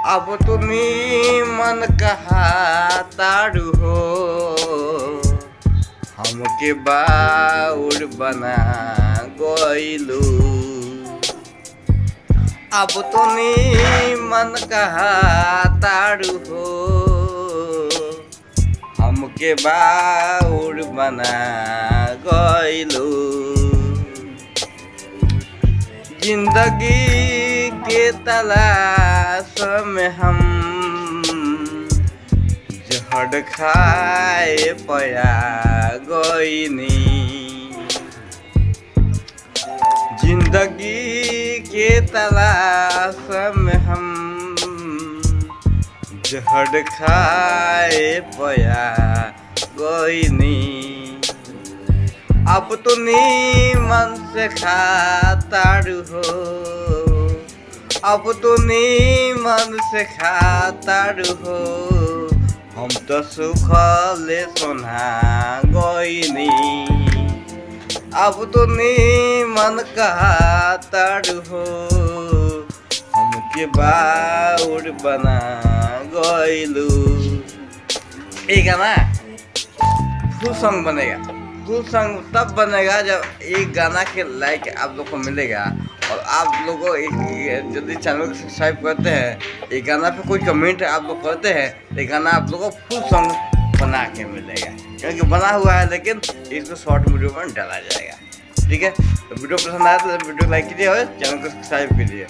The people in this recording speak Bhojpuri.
अब तुम्ही मन कहा तारू हो, हमके बाउर बना गइलू। अब तुम्ही मन कहा तारू हो, हमके बाउर बना गइलू। जिंदगी के तलाश में हम जहर खाए पया गइनी। जिंदगी के तलाश में हम जहर खाए पया गइनी। अब तो नी मन से खातारू हो, अब तो नी मन से खातारू हो, हम तो सुखले सोना गइनी। अब तो नी मन खातारू हो, हमके बाउर बना गइलू। ये गाना फुल सॉन्ग बनेगा। फुल सॉन्ग तब बनेगा जब एक गाना के लाइक आप लोग को मिलेगा और आप लोगों को यदि चैनल को सब्सक्राइब करते हैं, एक गाना पे कोई कमेंट आप लोग करते हैं, एक गाना आप लोगों को फुल सॉन्ग बना के मिलेगा। क्योंकि बना हुआ है लेकिन इसको शॉर्ट वीडियो में डाला जाएगा। ठीक है, तो वीडियो पसंद आया तो वीडियो लाइक कीजिए और चैनल को सब्सक्राइब कीजिए।